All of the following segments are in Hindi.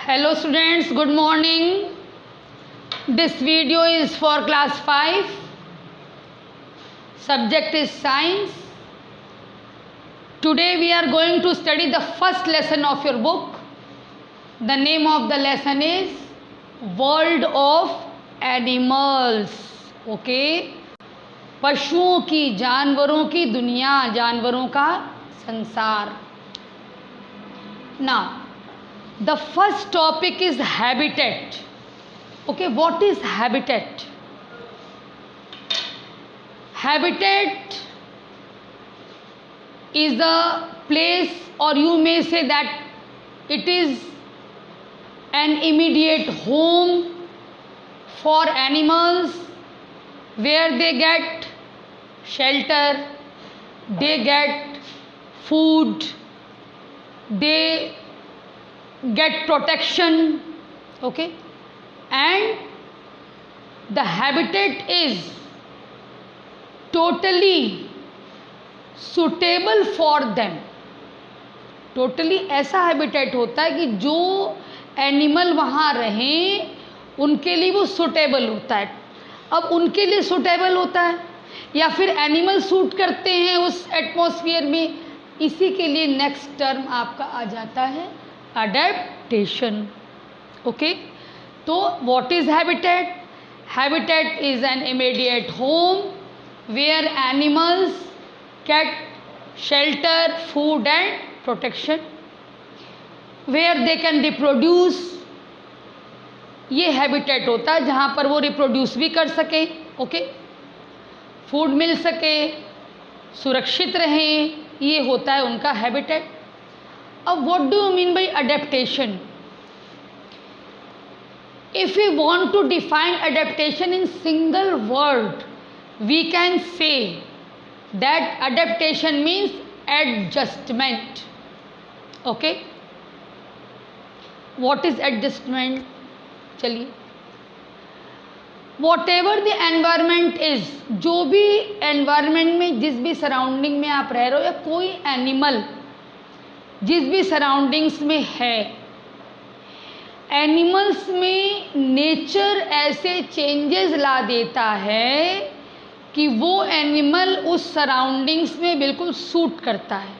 Hello students, good morning. This video is for class 5. Subject is science. Today we are going to study the first lesson of your book. The name of the lesson is World of Animals. Okay? पशुओं की, जानवरों की दुनिया, जानवरों का संसार. Now, the first topic is habitat. Okay, what is habitat? Habitat is the place, or you may say that it is an immediate home for animals where they get shelter, they get food, they get protection, okay, and the habitat is totally suitable for them. Totally ऐसा हैबिटेट होता है कि जो एनिमल वहाँ रहें उनके लिए वो सूटेबल होता है. अब उनके लिए सूटेबल होता है या फिर एनिमल सूट करते हैं उस एटमॉस्फेयर में, इसी के लिए नेक्स्ट टर्म आपका आ जाता है adaptation. Okay, so what is habitat? Habitat is an immediate home where animals get shelter, food and protection, where they can reproduce. ये हैबिटेट होता है जहाँ पर वो रिप्रोड्यूस भी कर सके, ओके, फूड मिल सके, सुरक्षित रहें, ये होता है उनका हैबिटेट. अब what do you mean by adaptation? If we want to define adaptation in single word, we can say that adaptation means adjustment. Okay? What is adjustment? चलिए, whatever the environment is, जो भी environment में, जिस भी सराउंडिंग में आप रह रहे हो या कोई एनिमल जिस भी सराउंडिंग्स में है, एनिमल्स में नेचर ऐसे चेंजेस ला देता है कि वो एनिमल उस सराउंडिंग्स में बिल्कुल सूट करता है.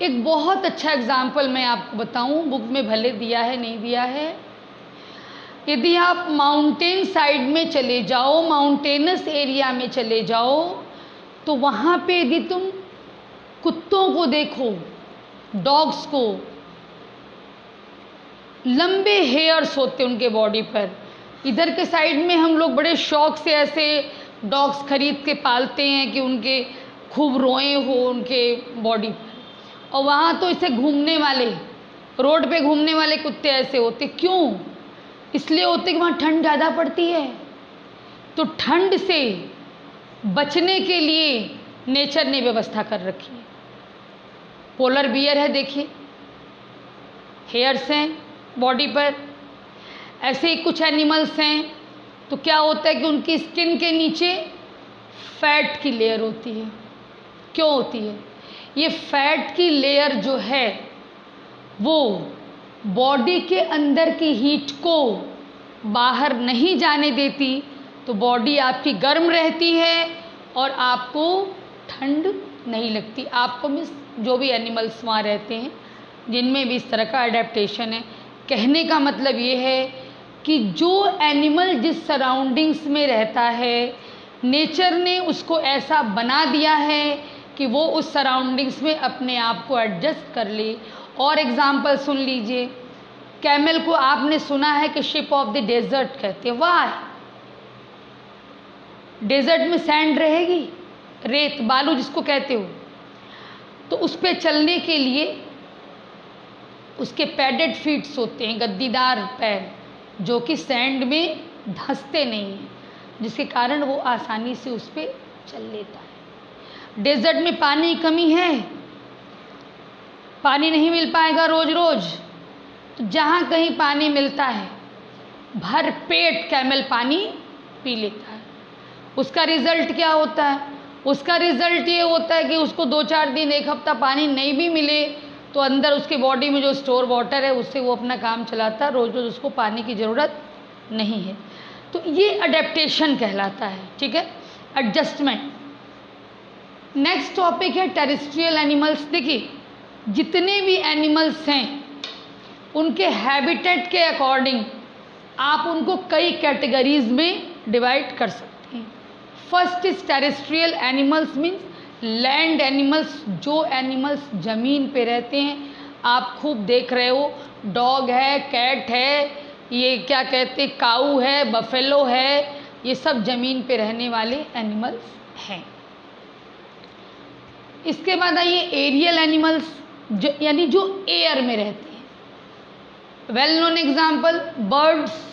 एक बहुत अच्छा एग्जांपल मैं आपको बताऊं, बुक में भले दिया है नहीं दिया है. यदि आप माउंटेन साइड में चले जाओ, माउंटेनस एरिया में चले जाओ, तो वहाँ पे यदि तुम कुत्तों को देखो, डॉग्स को, लंबे हेयर्स होते उनके बॉडी पर. इधर के साइड में हम लोग बड़े शौक से ऐसे डॉग्स खरीद के पालते हैं कि उनके खूब रोए हो उनके बॉडी पर, और वहाँ तो इसे घूमने वाले, रोड पे घूमने वाले कुत्ते ऐसे होते. क्यों? इसलिए होते कि वहाँ ठंड ज़्यादा पड़ती है, तो ठंड से बचने के लिए नेचर ने व्यवस्था कर रखी है. पोलर बियर है, देखिए हेयर्स हैं बॉडी पर. ऐसे ही कुछ एनिमल्स हैं, तो क्या होता है कि उनकी स्किन के नीचे फैट की लेयर होती है. क्यों होती है? ये फैट की लेयर जो है वो बॉडी के अंदर की हीट को बाहर नहीं जाने देती, तो बॉडी आपकी गर्म रहती है और आपको ठंड नहीं लगती. आपको मीन्स जो भी एनिमल्स वहाँ रहते हैं जिनमें भी इस तरह का अडेप्टेशन है. कहने का मतलब ये है कि जो एनिमल जिस सराउंडिंग्स में रहता है, नेचर ने उसको ऐसा बना दिया है कि वो उस सराउंडिंग्स में अपने आप को एडजस्ट कर ले. और एग्जांपल सुन लीजिए, कैमल को आपने सुना है कि शिप ऑफ द डेजर्ट कहते हैं. वाह, डेजर्ट में सैंड रहेगी, रेत, बालू जिसको कहते हो, तो उस पर चलने के लिए उसके पैडेड फीट्स होते हैं, गद्दीदार पैर, जो कि सैंड में धंसते नहीं हैं, जिसके कारण वो आसानी से उस पर चल लेता है. डेजर्ट में पानी की कमी है, पानी नहीं मिल पाएगा रोज रोज, तो जहाँ कहीं पानी मिलता है भर पेट कैमल पानी पी लेता है. उसका रिज़ल्ट क्या होता है? उसका रिज़ल्ट ये होता है कि उसको 2-4 दिन, 1 हफ्ता पानी नहीं भी मिले तो अंदर उसके बॉडी में जो स्टोर वाटर है उससे वो अपना काम चलाता है, रोज़ रोज़ उसको पानी की ज़रूरत नहीं है। तो ये अडेप्टेशन कहलाता है, ठीक है, एडजस्टमेंट। नेक्स्ट टॉपिक है टेरेस्ट्रियल एनिमल्स। देखिए जितने भी एनिमल्स हैं उनके हैबिटेट के अकॉर्डिंग आप उनको कई कैटेगरीज में डिवाइड कर सकते हैं। First is terrestrial animals means land animals, जो एनिमल्स ज़मीन पे रहते हैं। आप खूब देख रहे हो, डॉग है, कैट है, ये क्या कहते हैं, काऊ है, बफेलो है, ये सब ज़मीन पे रहने वाले एनिमल्स हैं। इसके बाद आइए एरियल एनिमल्स, जो यानी जो एयर में रहते हैं। Well known example birds.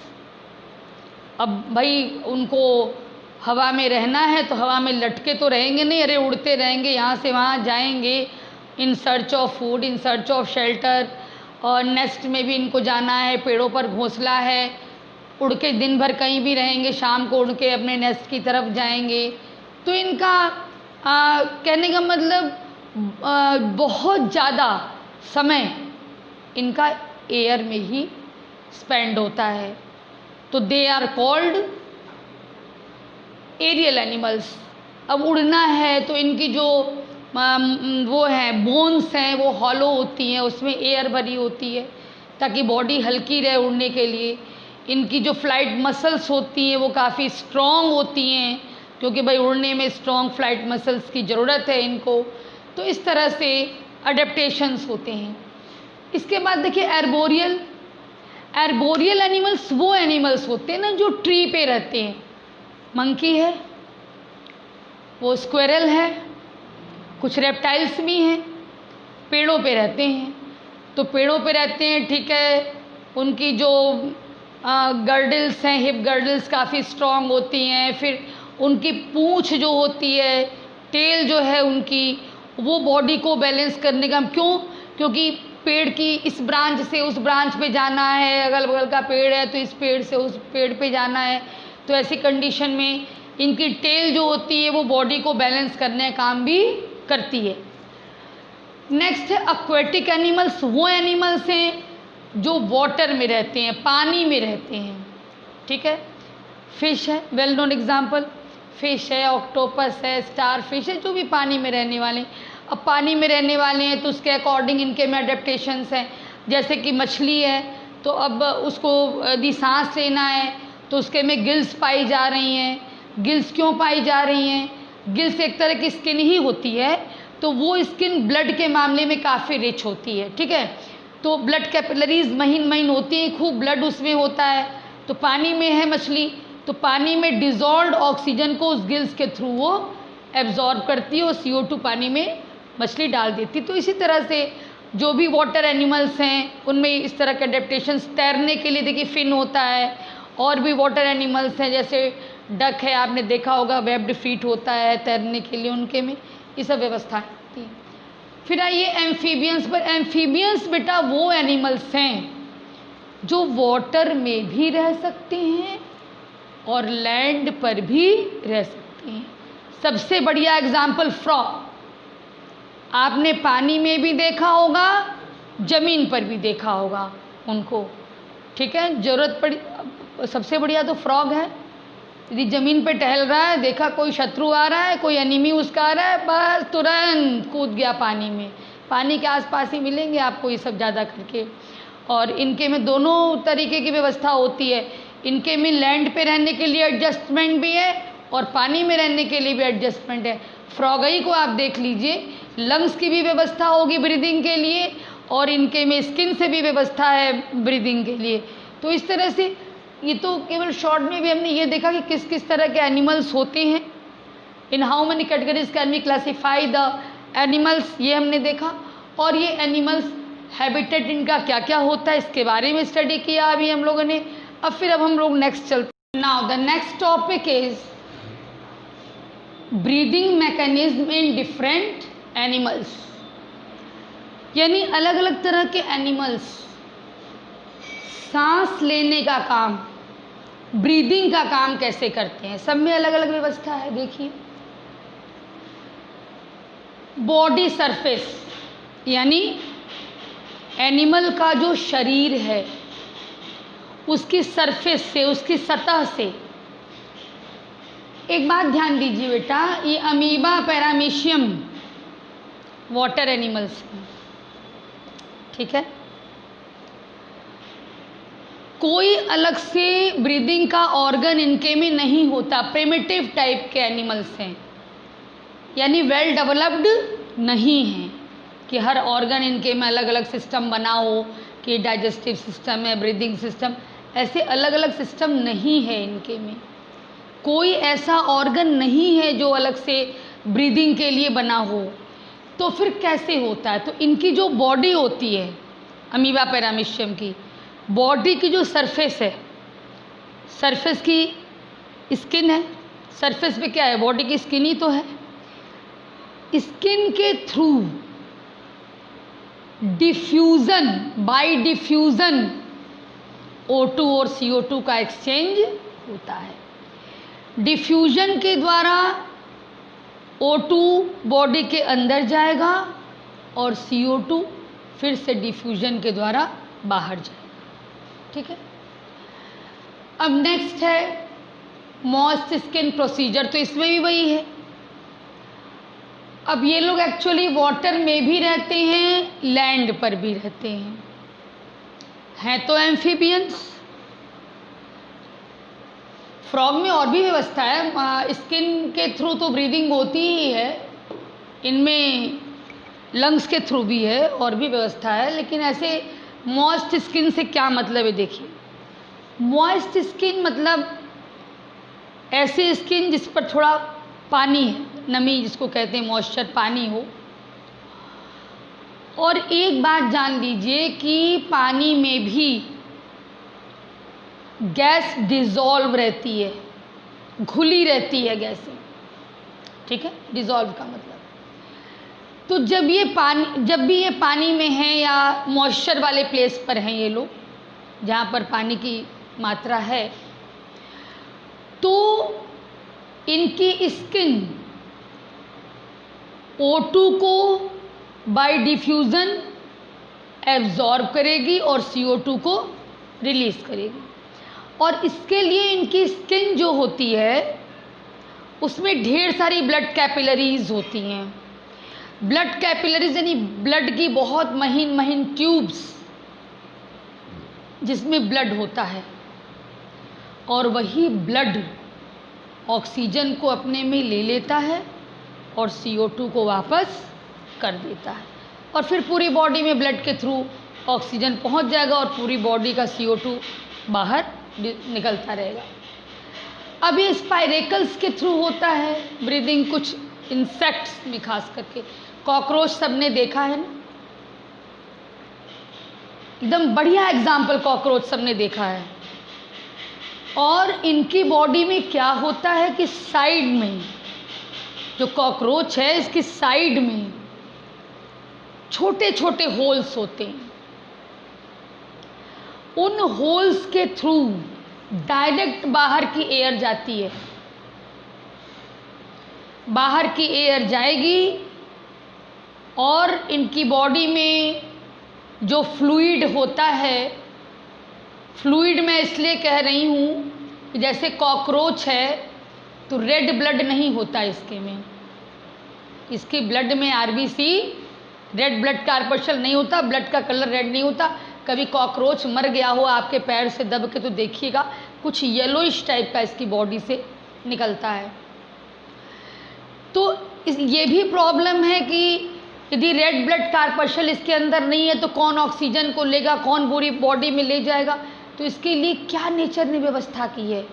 अब भाई उनको हवा में रहना है तो हवा में लटके तो रहेंगे नहीं, अरे उड़ते रहेंगे, यहाँ से वहाँ जाएंगे in search of food, in search of shelter. और नेस्ट में भी इनको जाना है, पेड़ों पर घोंसला है, उड़ के दिन भर कहीं भी रहेंगे, शाम को उड़ के अपने नेस्ट की तरफ जाएंगे। तो इनका कहने का मतलब बहुत ज़्यादा समय इनका एयर में ही स्पेंड होता है। तो they are called aerial animals. अब उड़ना है तो इनकी जो वो है बोन्स हैं वो हॉलो होती हैं, उसमें एयर भरी होती है ताकि बॉडी हल्की रहे उड़ने के लिए। इनकी जो फ्लाइट मसल्स होती हैं वो काफ़ी स्ट्रॉन्ग होती हैं, क्योंकि भाई उड़ने में स्ट्रॉन्ग फ्लाइट मसल्स की ज़रूरत है इनको। तो इस तरह से अडेप्टेशंस होते हैं। इसके बाद देखिए एर्बोरियल। एर्बोरियल एनिमल्स वो एनिमल्स होते हैं ना जो ट्री पे रहते हैं। मंकी है, वो स्क्वेरल है, कुछ रेप्टाइल्स भी हैं, पेड़ों पे रहते हैं। तो पेड़ों पे रहते हैं, ठीक है, उनकी जो गर्डल्स हैं, हिप गर्डल्स काफ़ी स्ट्रॉन्ग होती हैं। फिर उनकी पूँछ जो होती है, टेल जो है उनकी, वो बॉडी को बैलेंस करने का, क्यों, क्योंकि पेड़ की इस ब्रांच से उस ब्रांच पे जाना है, अगल बगल का पेड़ है तो इस पेड़ से उस पेड़ पे जाना है। तो ऐसी कंडीशन में इनकी टेल जो होती है वो बॉडी को बैलेंस करने का काम भी करती है। नेक्स्ट है एक्वेटिक एनिमल्स। वो एनिमल्स हैं जो वाटर में रहते हैं, पानी में रहते हैं, ठीक है। फिश है, वेल नोन एग्जाम्पल, फिश है, ऑक्टोपस है, स्टार फिश है, जो भी पानी में रहने वाले। अब पानी में रहने वाले हैं तो उसके अकॉर्डिंग इनके में अडेप्टेशंस हैं। जैसे कि मछली है तो अब उसको यदि सांस लेना है तो उसके में गिल्स पाई जा रही हैं। गिल्स क्यों पाई जा रही हैं? गिल्स एक तरह की स्किन ही होती है, तो वो स्किन ब्लड के मामले में काफ़ी रिच होती है, ठीक है। तो ब्लड कैपिलरीज महीन महीन होती हैं, खूब ब्लड उसमें होता है। तो पानी में है मछली, तो पानी में डिज़ोल्व्ड ऑक्सीजन को उस गिल्स के थ्रू वो एब्जॉर्ब करती है और CO2 पानी में मछली डाल देती। तो इसी तरह से जो भी वाटर एनिमल्स हैं उनमें इस तरह के अडेप्टेशंस। तैरने के लिए देखिए फिन होता है, और भी वाटर एनिमल्स हैं जैसे डक है, आपने देखा होगा, वेब्ड फीट होता है तैरने के लिए, उनके में ये सब व्यवस्थाएं होती हैं। फिर आइए एम्फीबियंस पर। एम्फीबियंस बेटा वो एनिमल्स हैं जो वाटर में भी रह सकते हैं और लैंड पर भी रह सकते हैं। सबसे बढ़िया एग्जाम्पल फ्रॉग। आपने पानी में भी देखा होगा, ज़मीन पर भी देखा होगा उनको, ठीक है। ज़रूरत पड़ी, सबसे बढ़िया तो फ्रॉग है। यदि ज़मीन पे टहल रहा है, देखा कोई शत्रु आ रहा है, कोई एनिमी उसका आ रहा है, बस तुरंत कूद गया पानी में। पानी के आसपास ही मिलेंगे आपको ये सब ज़्यादा करके। और इनके में दोनों तरीके की व्यवस्था होती है। इनके में लैंड पे रहने के लिए एडजस्टमेंट भी है और पानी में रहने के लिए भी एडजस्टमेंट है। फ्रॉगई को आप देख लीजिए, लंग्स की भी व्यवस्था होगी ब्रीदिंग के लिए, और इनके में स्किन से भी व्यवस्था है ब्रीदिंग के लिए। तो इस तरह से ये तो केवल शॉर्ट में भी हमने ये देखा कि किस किस तरह के एनिमल्स होते हैं। In how many categories can we classify the animals, ये हमने देखा। और ये एनिमल्स हैबिटेट इनका क्या क्या होता है इसके बारे में स्टडी किया अभी हम लोगों ने। अब हम लोग नेक्स्ट चलते हैं। Now the next topic is breathing mechanism in different animals. यानी अलग अलग तरह के एनिमल्स सांस लेने का काम, ब्रीदिंग का काम कैसे करते हैं। सब में अलग अलग व्यवस्था है। देखिए बॉडी सरफेस, यानी एनिमल का जो शरीर है उसकी सरफेस से, उसकी सतह से, एक बात ध्यान दीजिए बेटा, ये अमीबा पैरामीशियम वाटर एनिमल्स हैं, ठीक है। कोई अलग से ब्रीदिंग का ऑर्गन इनके में नहीं होता, प्रिमिटिव टाइप के एनिमल्स हैं, यानी वेल डेवलप्ड नहीं हैं कि हर ऑर्गन इनके में अलग अलग सिस्टम बना हो कि डाइजेस्टिव सिस्टम है, ब्रीदिंग सिस्टम, ऐसे अलग अलग सिस्टम नहीं है इनके में। कोई ऐसा ऑर्गन नहीं है जो अलग से ब्रीदिंग के लिए बना हो। तो फिर कैसे होता है? तो इनकी जो बॉडी होती है अमीबा पैरामीशियम की, बॉडी की जो सरफेस है, सरफेस की स्किन है, सरफेस पे क्या है? बॉडी की स्किन ही तो है। स्किन के through diffusion, bye diffusion O2 और CO2 का एक्सचेंज होता है। डिफ्यूजन के द्वारा O2 बॉडी के अंदर जाएगा और CO2 फिर से डिफ्यूजन के द्वारा बाहर जाएगा, ठीक है। अब नेक्स्ट है मॉइस्ट स्किन प्रोसीजर, तो इसमें भी वही है। अब ये लोग एक्चुअली वाटर में भी रहते हैं, लैंड पर भी रहते हैं तो एम्फीबियंस। फ्रॉग में और भी व्यवस्था है, स्किन के थ्रू तो ब्रीदिंग होती ही है, इनमें लंग्स के थ्रू भी है और भी व्यवस्था है। लेकिन ऐसे मॉइस्ट स्किन से क्या मतलब है? देखिए, मॉइस्ट स्किन मतलब ऐसी स्किन जिस पर थोड़ा पानी है, नमी जिसको कहते हैं, मॉइस्चर, पानी हो। और एक बात जान लीजिए कि पानी में भी गैस डिज़ोल्व रहती है, घुली रहती है गैसें, ठीक है। डिज़ोल्व का मतलब, तो जब भी ये पानी में है या मॉइस्चर वाले प्लेस पर हैं ये लोग, जहाँ पर पानी की मात्रा है, तो इनकी स्किन O2 को बाय डिफ्यूज़न एब्जॉर्ब करेगी और CO2 को रिलीज़ करेगी। और इसके लिए इनकी स्किन जो होती है उसमें ढेर सारी ब्लड कैपिलरीज होती हैं। ब्लड कैपिलरीज यानी ब्लड की बहुत महीन महीन ट्यूब्स जिसमें ब्लड होता है, और वही ब्लड ऑक्सीजन को अपने में ले लेता है और CO2 को वापस कर देता है, और फिर पूरी बॉडी में ब्लड के थ्रू ऑक्सीजन पहुंच जाएगा और पूरी बॉडी का CO2 बाहर निकलता रहेगा। अब ये स्पाइरेकल्स के थ्रू होता है ब्रीदिंग, कुछ इंसेक्ट्स में खास करके। कॉकरोच सबने देखा है ना, एकदम बढ़िया एग्जाम्पल, कॉकरोच सबने देखा है। और इनकी बॉडी में क्या होता है कि साइड में, जो कॉकरोच है इसकी साइड में छोटे छोटे होल्स होते हैं। उन होल्स के थ्रू डायरेक्ट बाहर की एयर जाती है, बाहर की एयर जाएगी और इनकी बॉडी में जो फ्लूइड होता है, फ्लूइड मैं इसलिए कह रही हूँ कि जैसे कॉकरोच है तो रेड ब्लड नहीं होता इसके में, इसके ब्लड में RBC रेड ब्लड कार्पशल नहीं होता, ब्लड का कलर रेड नहीं होता। कभी कॉकरोच मर गया हो आपके पैर से दब के तो देखिएगा कुछ येलोइश टाइप का इसकी बॉडी से निकलता है। तो ये भी प्रॉब्लम है कि यदि रेड ब्लड कार्पशल इसके अंदर नहीं है तो कौन ऑक्सीजन को लेगा, कौन पूरी बॉडी में ले जाएगा। तो इसके लिए क्या नेचर ने व्यवस्था की है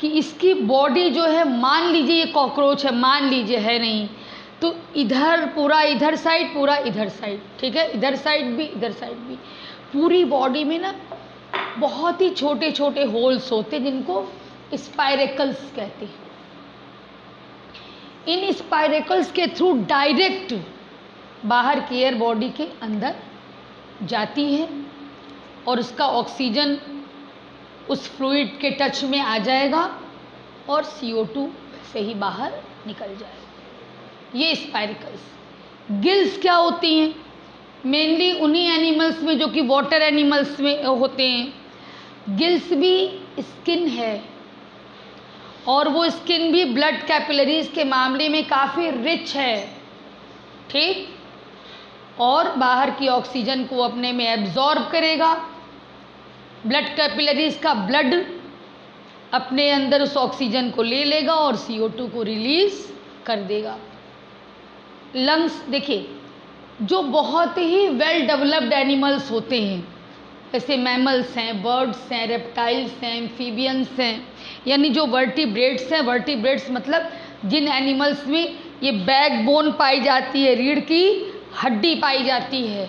कि इसकी बॉडी जो है, मान लीजिए ये कॉकरोच है, मान लीजिए है नहीं, तो इधर पूरा इधर साइड, पूरा इधर साइड, ठीक है, इधर साइड भी इधर साइड भी, पूरी बॉडी में ना बहुत ही छोटे छोटे होल्स होते हैं जिनको स्पाइरेकल्स कहते हैं। इन स्पाइरेकल्स के थ्रू डायरेक्ट बाहर की एयर बॉडी के अंदर जाती है और उसका ऑक्सीजन उस फ्लूइड के टच में आ जाएगा और CO2 से ही बाहर निकल जाएगा। ये स्पाइरेकल्स। गिल्स क्या होती हैं? मेनली उन्हीं एनिमल्स में जो कि वाटर एनिमल्स में होते हैं। गिल्स भी स्किन है और वो स्किन भी ब्लड कैपिलरीज के मामले में काफ़ी रिच है, ठीक, और बाहर की ऑक्सीजन को अपने में एब्जॉर्ब करेगा। ब्लड कैपिलरीज का ब्लड अपने अंदर उस ऑक्सीजन को ले लेगा और CO2 को रिलीज कर देगा। लंग्स देखिए, जो बहुत ही वेल डेवलप्ड एनिमल्स होते हैं, जैसे मैमल्स हैं, बर्ड्स हैं, रेप्टाइल्स हैं, एम्फीबियंस हैं, यानी जो वर्टिब्रेट्स हैं, वर्टिब्रेट्स मतलब जिन एनिमल्स में ये बैकबोन पाई जाती है, रीढ़ की हड्डी पाई जाती है,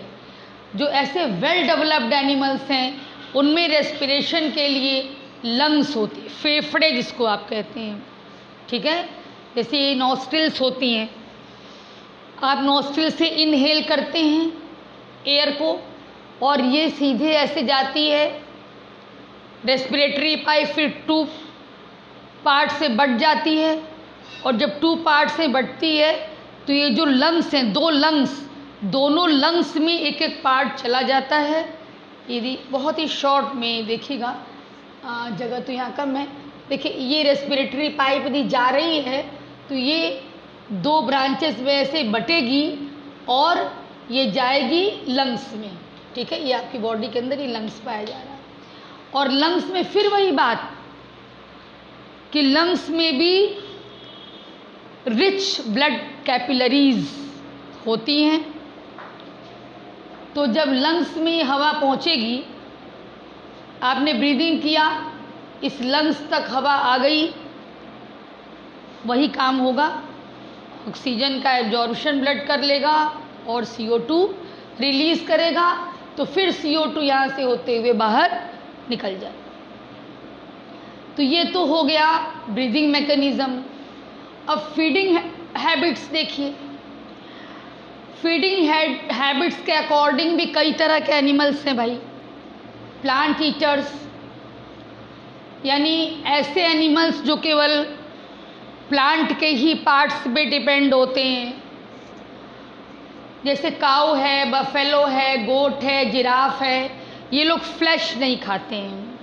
जो ऐसे वेल डेवलप्ड एनिमल्स हैं उनमें रेस्पिरेशन के लिए लंग्स होती है, फेफड़े जिसको आप कहते हैं, ठीक है। जैसे ये नॉस्ट्रिल्स होती हैं, आप नॉस्ट्रिल से इनहेल करते हैं एयर को और ये सीधे ऐसे जाती है रेस्पिरेटरी पाइप, फिर 2 पार्ट से बट जाती है और जब 2 पार्ट से बटती है तो ये जो लंग्स हैं, 2 लंग्स, दोनों लंग्स में एक एक पार्ट चला जाता है। यदि बहुत ही शॉर्ट में देखिएगा, जगह तो यहाँ कम है, देखिए ये रेस्पिरेटरी पाइप यदि जा रही है तो ये 2 ब्रांचेस में ऐसे बटेगी और ये जाएगी लंग्स में, ठीक है। ये आपकी बॉडी के अंदर ही लंग्स पाया जा रहा है। और लंग्स में फिर वही बात कि लंग्स में भी रिच ब्लड कैपिलरीज होती हैं, तो जब लंग्स में हवा पहुंचेगी, आपने ब्रीदिंग किया, इस लंग्स तक हवा आ गई, वही काम होगा, ऑक्सीजन का एब्जॉर्प्शन ब्लड कर लेगा और CO2 रिलीज़ करेगा, तो फिर CO2 यहाँ से होते हुए बाहर निकल जाए। तो ये तो हो गया ब्रीदिंग मैकेनिज़्म। अब फीडिंग हैबिट्स देखिए, फीडिंग हैबिट्स के अकॉर्डिंग भी कई तरह के एनिमल्स हैं भाई। प्लांट ईटर्स, यानी ऐसे एनिमल्स जो केवल प्लांट के ही पार्ट्स पे डिपेंड होते हैं, जैसे काऊ है, बफेलो है, गोट है, जिराफ है, ये लोग फ्लैश नहीं खाते हैं,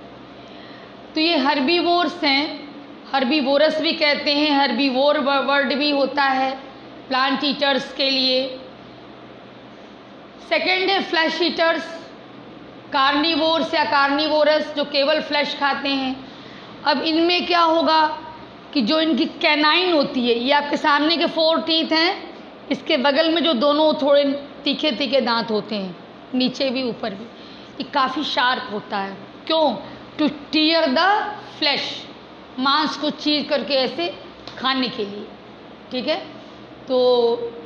तो ये हर्बीवोर्स हैं। हर्बीवोरस भी कहते हैं, हर्बीवोर वर्ड भी होता है प्लांट ईटर्स के लिए। सेकेंड है फ्लैश ईटर्स, कार्निवोर्स या कार्निवोरस, जो केवल फ्लैश खाते हैं। अब इनमें क्या होगा कि जो इनकी कैनाइन होती है, ये आपके सामने के 4 टीथ हैं, इसके बगल में जो दोनों थोड़े तीखे तीखे दांत होते हैं, नीचे भी ऊपर भी, ये काफ़ी शार्प होता है। क्यों? टू टीयर द फ्लैश, मांस को चीर करके ऐसे खाने के लिए, ठीक है। तो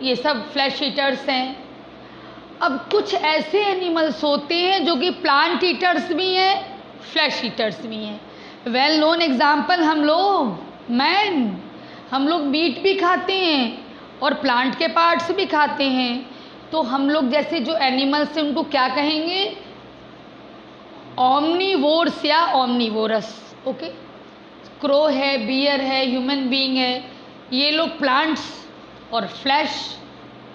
ये सब फ्लैश ईटर्स हैं। अब कुछ ऐसे एनिमल्स होते हैं जो कि प्लांट ईटर्स भी हैं, फ्लैश ईटर्स भी हैं। वेल नोन एग्जाम्पल हम लोग मीट भी खाते हैं और प्लांट के पार्ट्स भी खाते हैं। तो हम लोग जैसे जो एनिमल्स हैं उनको क्या कहेंगे? ऑमनीवोर्स या ऑमनीवोरस, ओके। क्रो है, बियर है, ह्यूमन बीइंग है, ये लोग प्लांट्स और फ्लैश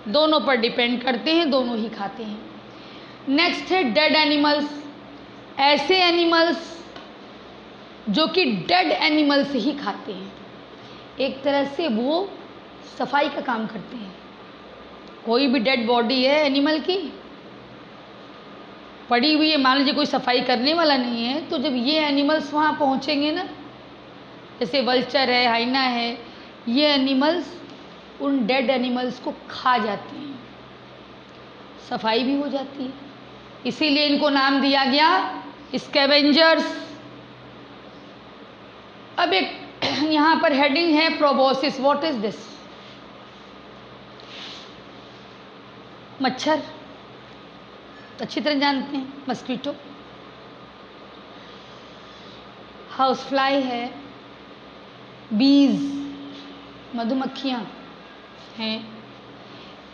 दोनों पर डिपेंड करते हैं, दोनों ही खाते हैं। नेक्स्ट है डेड एनिमल्स, ऐसे एनिमल्स जो कि डेड एनिमल्स ही खाते हैं। एक तरह से वो सफाई का काम करते हैं। कोई भी डेड बॉडी है एनिमल की पड़ी हुई है, मान लीजिए कोई सफाई करने वाला नहीं है, तो जब ये एनिमल्स वहाँ पहुँचेंगे ना, जैसे वल्चर है, हाइना है, ये एनिमल्स उन डेड एनिमल्स को खा जाते हैं, सफाई भी हो जाती है। इसीलिए इनको नाम दिया गया स्कैवेंजर्स। अब एक यहाँ पर हेडिंग है प्रोबोसिस। What is this? मच्छर, अच्छी तरह जानते हैं, मस्कीटो, हाउस फ्लाई है, बीज, मधुमक्खियाँ हैं।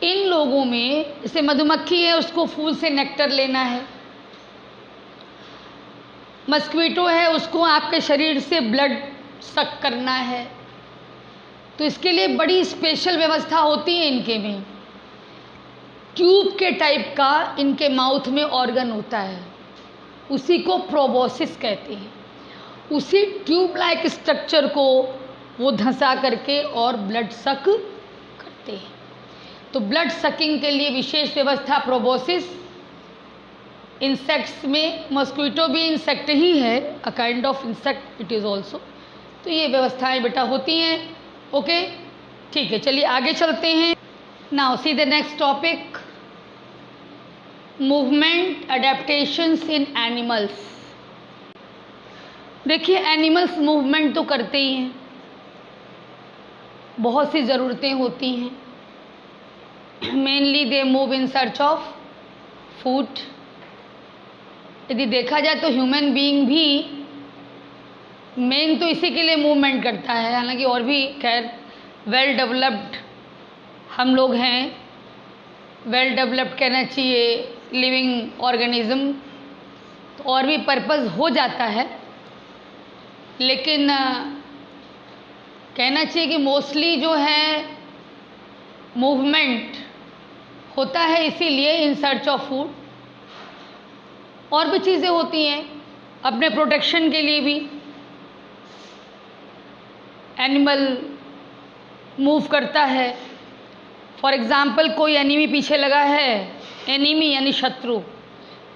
इन लोगों में जैसे मधुमक्खी है, उसको फूल से नेक्टर लेना है, मस्कीटो है, उसको आपके शरीर से ब्लड सक करना है, तो इसके लिए बड़ी स्पेशल व्यवस्था होती है इनके में। ट्यूब के टाइप का इनके माउथ में ऑर्गन होता है, उसी को प्रोबोसिस कहते हैं। उसी ट्यूब लाइक स्ट्रक्चर को वो धंसा करके और ब्लड सक करते हैं। तो ब्लड सकिंग के लिए विशेष व्यवस्था प्रोबोसिस। इंसेक्ट्स में मस्क्विटो भी इंसेक्ट ही है, a kind of insect it is also. तो ये व्यवस्थाएं बेटा होती हैं। ओके, ठीक है, चलिए आगे चलते हैं। Now see the next topic, movement adaptations in animals. देखिए, एनिमल्स मूवमेंट तो करते ही हैं, बहुत सी ज़रूरतें होती हैं। Mainly they move in search of food. यदि देखा जाए तो ह्यूमन बीइंग भी मेन तो इसी के लिए मूवमेंट करता है। हालांकि और भी खैर वेल डेवलप्ड हम लोग हैं, वेल डेवलप्ड कहना चाहिए लिविंग ऑर्गेनिज्म, तो और भी पर्पस हो जाता है। लेकिन कहना चाहिए कि मोस्टली जो है मूवमेंट होता है इसीलिए इन सर्च ऑफ फूड। और भी चीज़ें होती हैं अपने प्रोटेक्शन के लिए भी एनिमल मूव करता है। फॉर एग्ज़ाम्पल, कोई एनिमी पीछे लगा है, एनिमी यानी शत्रु,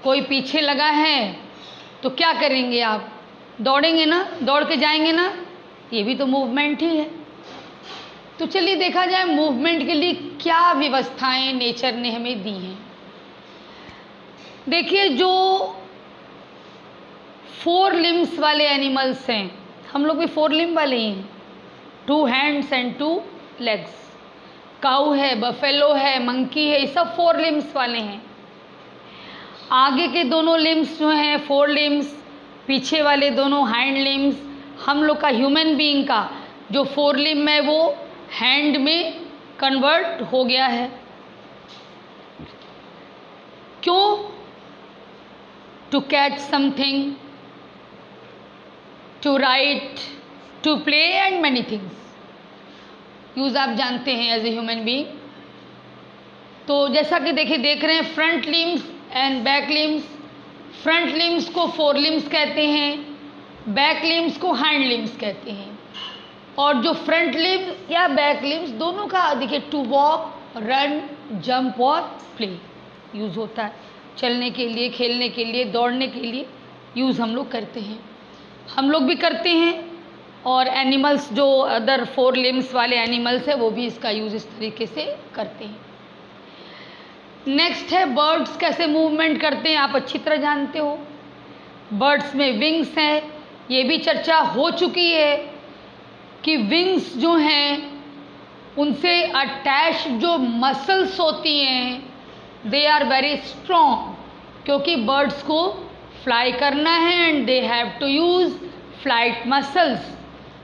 कोई पीछे लगा है तो क्या करेंगे आप? दौड़ेंगे ना, दौड़ के जाएंगे ना, ये भी तो मूवमेंट ही है। तो चलिए देखा जाए मूवमेंट के लिए क्या व्यवस्थाएं नेचर ने हमें दी हैं। देखिए, जो 4 लिम्स वाले एनिमल्स हैं, हम लोग भी 4 लिम्ब वाले ही हैं, 2 हैंड्स एंड 2 लेग्स। काऊ है, बफेलो है, मंकी है, ये सब 4 लिम्स वाले हैं। आगे के दोनों लिम्स जो हैं 4 लिम्स, पीछे वाले दोनों हैंड लिम्स। हम लोग का ह्यूमन बीइंग का जो 4 लिम्ब है वो हैंड में कन्वर्ट हो गया है। क्यों? To catch something, to write, to play and many things. Use आप जानते हैं एज ए ह्यूमन बीइंग। तो जैसा कि देखिए देख रहे हैं front limbs and back limbs. Front limbs को 4 लिम्स कहते हैं, बैक लिम्स को हैंड लिम्स कहते हैं। और जो फ्रंट लिम्स या बैक लिम्स दोनों का देखिए टू वॉक, रन, जंप और प्ले यूज़ होता है। चलने के लिए, खेलने के लिए, दौड़ने के लिए यूज़ हम लोग करते हैं, हम लोग भी करते हैं। और एनिमल्स जो अदर 4 लिम्स वाले एनिमल्स हैं वो भी इसका यूज़ इस तरीके से करते हैं। नेक्स्ट है बर्ड्स कैसे मूवमेंट करते हैं, आप अच्छी तरह जानते हो। बर्ड्स में विंग्स हैं, ये भी चर्चा हो चुकी है कि विंग्स जो हैं उनसे अटैच जो मसल्स होती हैं दे आर वेरी स्ट्रॉन्ग, क्योंकि बर्ड्स को फ्लाई करना है and they have to use flight muscles,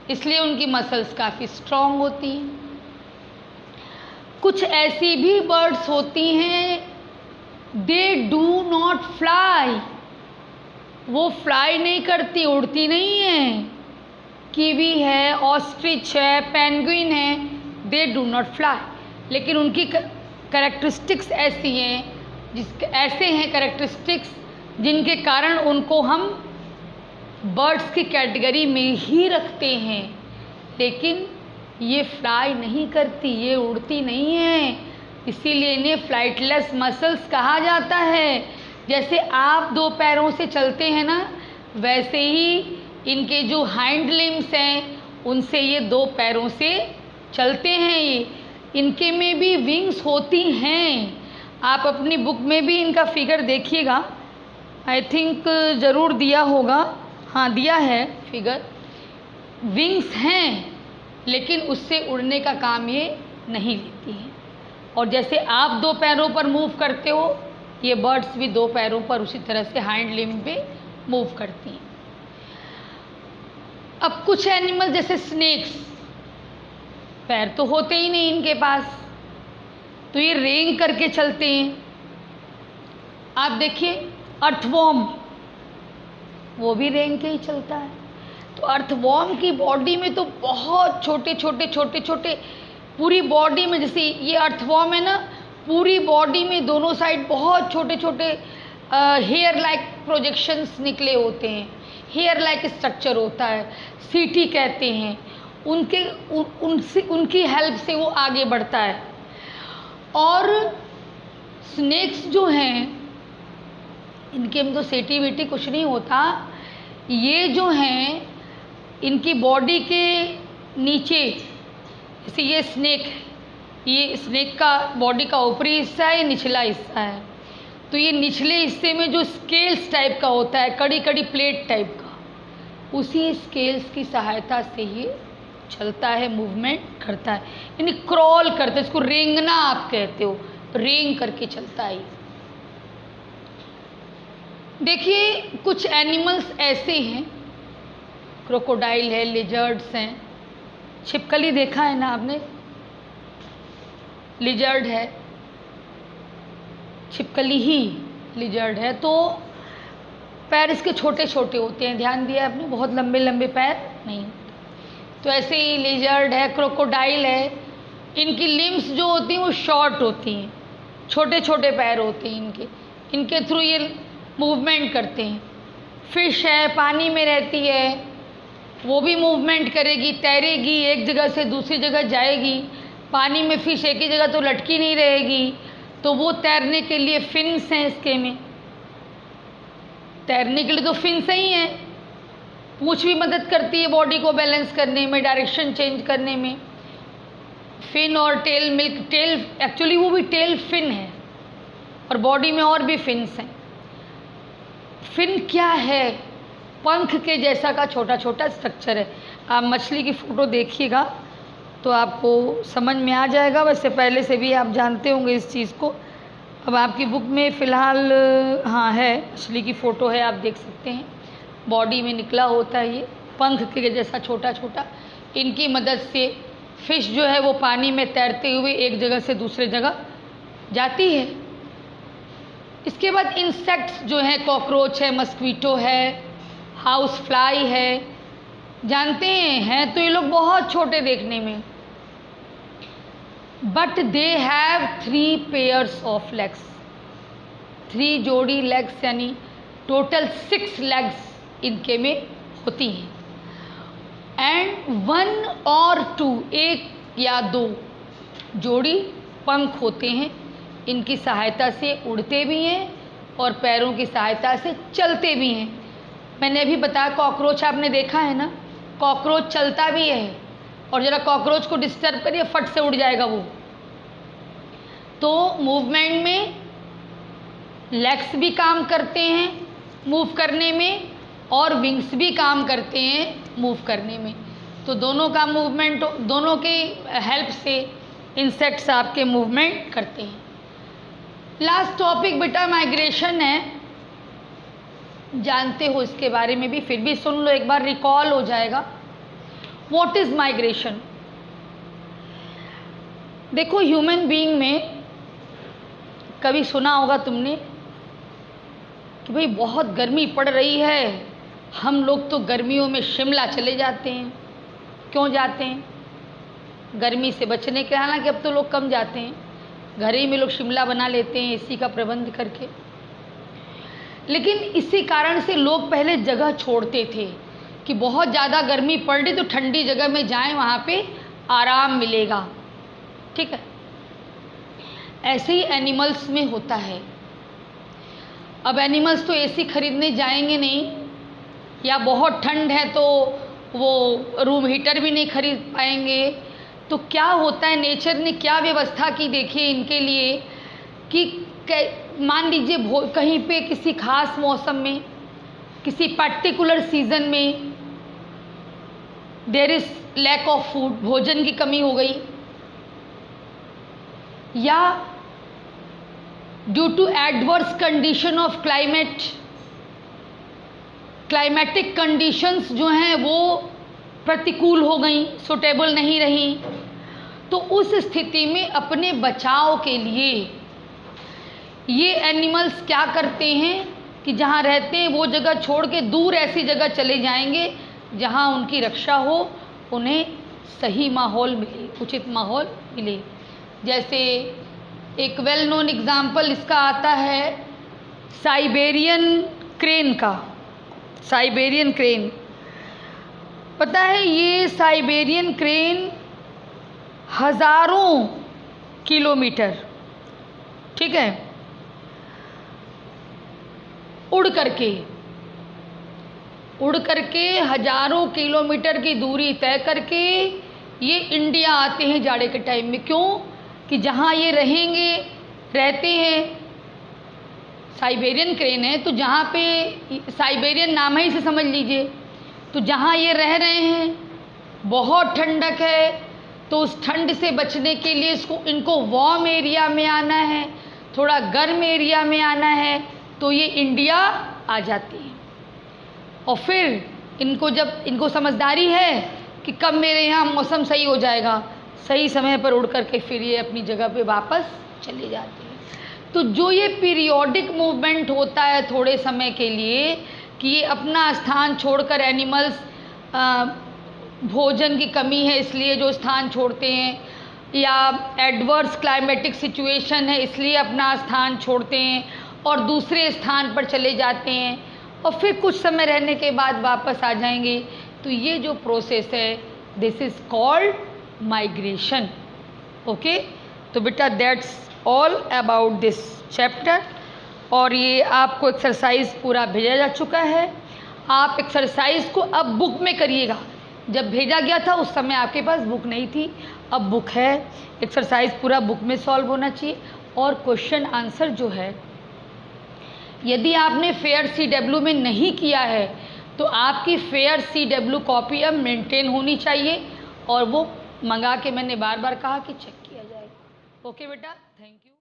इसलिए उनकी मसल्स काफ़ी स्ट्रॉन्ग होती हैं। कुछ ऐसी भी बर्ड्स होती हैं दे डू नॉट फ्लाई, वो फ्लाई नहीं करती, उड़ती नहीं है। कीवी है, ऑस्ट्रिच है, पेंगुइन है, दे डू नॉट फ्लाई, लेकिन उनकी कैरेक्टरिस्टिक्स ऐसी हैं ऐसे हैं कैरेक्टरिस्टिक्स जिनके कारण उनको हम बर्ड्स की कैटेगरी में ही रखते हैं। लेकिन ये फ्लाई नहीं करती, ये उड़ती नहीं है, इसीलिए इन्हें फ्लाइटलेस मसल्स कहा जाता है। जैसे आप 2 पैरों से चलते हैं ना, वैसे ही इनके जो हाइंड लिम्स हैं उनसे ये 2 पैरों से चलते हैं। ये इनके में भी विंग्स होती हैं। आप अपनी बुक में भी इनका फिगर देखिएगा, आई थिंक ज़रूर दिया होगा, हाँ दिया है फिगर। विंग्स हैं लेकिन उससे उड़ने का काम ये नहीं लेती हैं। और जैसे आप 2 पैरों पर मूव करते हो, ये बर्ड्स भी 2 पैरों पर उसी तरह से हाइंड लिम्ब पे मूव करती हैं। अब कुछ एनिमल जैसे स्नेक्स, पैर तो होते ही नहीं इनके पास, तो ये रेंग करके चलते हैं। आप देखिए अर्थवॉर्म, वो भी रेंग के ही चलता है। तो अर्थवॉर्म की बॉडी में तो बहुत छोटे छोटे पूरी बॉडी में, जैसे ये अर्थवॉर्म है ना, पूरी बॉडी में दोनों साइड बहुत छोटे छोटे हेयर लाइक प्रोजेक्शंस निकले होते हैं, हेयर लाइक स्ट्रक्चर होता है, सीटी कहते हैं। उनकी हेल्प से वो आगे बढ़ता है। और स्नेक्स जो हैं, इनके में तो सीटी वीटी कुछ नहीं होता। ये जो हैं, इनकी बॉडी के नीचे, जैसे ये स्नेक है, ये स्नेक का बॉडी का ऊपरी हिस्सा है, ये निचला हिस्सा है। तो ये निचले हिस्से में जो स्केल्स टाइप का होता है, कड़ी कड़ी प्लेट टाइप का, उसी स्केल्स की सहायता से ये चलता है, मूवमेंट करता है, यानी क्रॉल करता है। इसको रेंगना आप कहते हो, रेंग करके चलता है। देखिए कुछ एनिमल्स ऐसे हैं, क्रोकोडाइल है, लिजर्ड्स हैं, छिपकली देखा है ना आपने, लिजर्ड है, छिपकली ही लिजर्ड है। तो पैर इसके छोटे छोटे होते हैं, ध्यान दिया आपने, बहुत लंबे लंबे पैर नहीं। तो ऐसे ही लिजर्ड है, क्रोकोडाइल है, इनकी लिम्स जो होती हैं वो शॉर्ट होती हैं, छोटे छोटे पैर होते हैं इनके थ्रू ये मूवमेंट करते हैं। फिश है, पानी में रहती है, वो भी मूवमेंट करेगी, तैरेगी, एक जगह से दूसरी जगह जाएगी। पानी में फिश एक ही जगह तो लटकी नहीं रहेगी, तो वो तैरने के लिए फिन्स हैं इसके में, तैरने के लिए तो फिन्स ही हैं। पूंछ भी मदद करती है बॉडी को बैलेंस करने में, डायरेक्शन चेंज करने में। फिन और टेल, मिल्क टेल, एक्चुअली वो भी टेल फिन है, और बॉडी में और भी फिन्स हैं। फिन क्या है? पंख के जैसा का छोटा छोटा स्ट्रक्चर है। आप मछली की फ़ोटो देखिएगा तो आपको समझ में आ जाएगा। वैसे पहले से भी आप जानते होंगे इस चीज़ को। अब आपकी बुक में फ़िलहाल हाँ है, मछली की फ़ोटो है, आप देख सकते हैं। बॉडी में निकला होता है ये पंख के जैसा छोटा छोटा। इनकी मदद से फिश जो है वो पानी में तैरते हुए एक जगह से दूसरे जगह जाती है। इसके बाद इंसेक्ट्स जो हैं, कॉकरोच है, मस्क्वीटो है, हाउस फ्लाई है, जानते हैं तो ये लोग बहुत छोटे देखने में, but they have 3 pairs of legs, 3 जोड़ी लेग्स, यानी टोटल 6 लेग्स इनके में होती हैं। एंड 1 और 2, 1 या 2 जोड़ी पंख होते हैं। इनकी सहायता से उड़ते भी हैं और पैरों की सहायता से चलते भी हैं। मैंने अभी बताया कॉकरोच आपने देखा है ना, कॉकरोच चलता भी है, और ज़रा कॉकरोच को डिस्टर्ब करिए फट से उड़ जाएगा वो। तो मूवमेंट में लेग्स भी काम करते हैं मूव करने में, और विंग्स भी काम करते हैं मूव करने में। तो दोनों का मूवमेंट, दोनों के हेल्प से इंसेक्ट्स आपके मूवमेंट करते हैं। लास्ट टॉपिक बेटा माइग्रेशन है, जानते हो इसके बारे में भी, फिर भी सुन लो एक बार, रिकॉल हो जाएगा। What is migration? देखो ह्यूमन बीइंग में कभी सुना होगा तुमने कि भाई बहुत गर्मी पड़ रही है, हम लोग तो गर्मियों में शिमला चले जाते हैं। क्यों जाते हैं? गर्मी से बचने के। हालांकि अब तो लोग कम जाते हैं, घर ही में लोग शिमला बना लेते हैं एसी का प्रबंध करके। लेकिन इसी कारण से लोग पहले जगह छोड़ते थे कि बहुत ज़्यादा गर्मी पड़ रही तो ठंडी जगह में जाएं, वहाँ पे आराम मिलेगा। ठीक है, ऐसे ही एनिमल्स में होता है। अब एनिमल्स तो एसी खरीदने जाएंगे नहीं, या बहुत ठंड है तो वो रूम हीटर भी नहीं खरीद पाएंगे। तो क्या होता है, नेचर ने क्या व्यवस्था की देखिए इनके लिए कि मान लीजिए कहीं पे किसी खास मौसम में, किसी पर्टिकुलर सीज़न में there is lack of food, भोजन की कमी हो गई, या due to adverse condition of climate, climatic conditions जो हैं वो प्रतिकूल हो गई, सुटेबल नहीं रही। तो उस स्थिति में अपने बचाव के लिए ये एनिमल्स क्या करते हैं कि जहाँ रहते हैं वो जगह छोड़ के दूर ऐसी जगह चले जाएंगे जहाँ उनकी रक्षा हो, उन्हें सही माहौल मिले, उचित माहौल मिले। जैसे एक वेल नोन एग्जाम्पल इसका आता है साइबेरियन क्रेन का। साइबेरियन क्रेन, पता है ये साइबेरियन क्रेन हज़ारों किलोमीटर, ठीक है, उड़ करके हज़ारों किलोमीटर की दूरी तय करके ये इंडिया आते हैं जाड़े के टाइम में। क्यों? कि जहाँ ये रहते हैं, साइबेरियन क्रेन है तो जहाँ पे, साइबेरियन नाम ही से समझ लीजिए, तो जहाँ ये रह रहे हैं बहुत ठंडक है, तो उस ठंड से बचने के लिए इनको वार्म एरिया में आना है, थोड़ा गर्म एरिया में आना है, तो ये इंडिया आ जाती है। और फिर इनको समझदारी है कि कब मेरे यहाँ मौसम सही हो जाएगा, सही समय पर उड़ करके फिर ये अपनी जगह पे वापस चले जाती है। तो जो ये पीरियोडिक मूवमेंट होता है थोड़े समय के लिए, कि ये अपना स्थान छोड़कर, एनिमल्स भोजन की कमी है इसलिए जो स्थान छोड़ते हैं, या एडवर्स क्लाइमेटिक सिचुएशन है इसलिए अपना स्थान छोड़ते हैं और दूसरे स्थान पर चले जाते हैं, और फिर कुछ समय रहने के बाद वापस आ जाएंगे। तो ये जो प्रोसेस है, this is called migration. Okay, तो बेटा that's all about this chapter. और ये आपको एक्सरसाइज पूरा भेजा जा चुका है। आप एक्सरसाइज को अब बुक में करिएगा। जब भेजा गया था उस समय आपके पास बुक नहीं थी, अब बुक है। एक्सरसाइज पूरा बुक में सॉल्व होना चाहिए। और क्वेश्चन आंसर जो है, यदि आपने फेयर CW में नहीं किया है तो आपकी फेयर CW कॉपी अब मेंटेन होनी चाहिए, और वो मंगा के मैंने बार बार कहा कि चेक किया जाएगा। ओके बेटा, थैंक यू।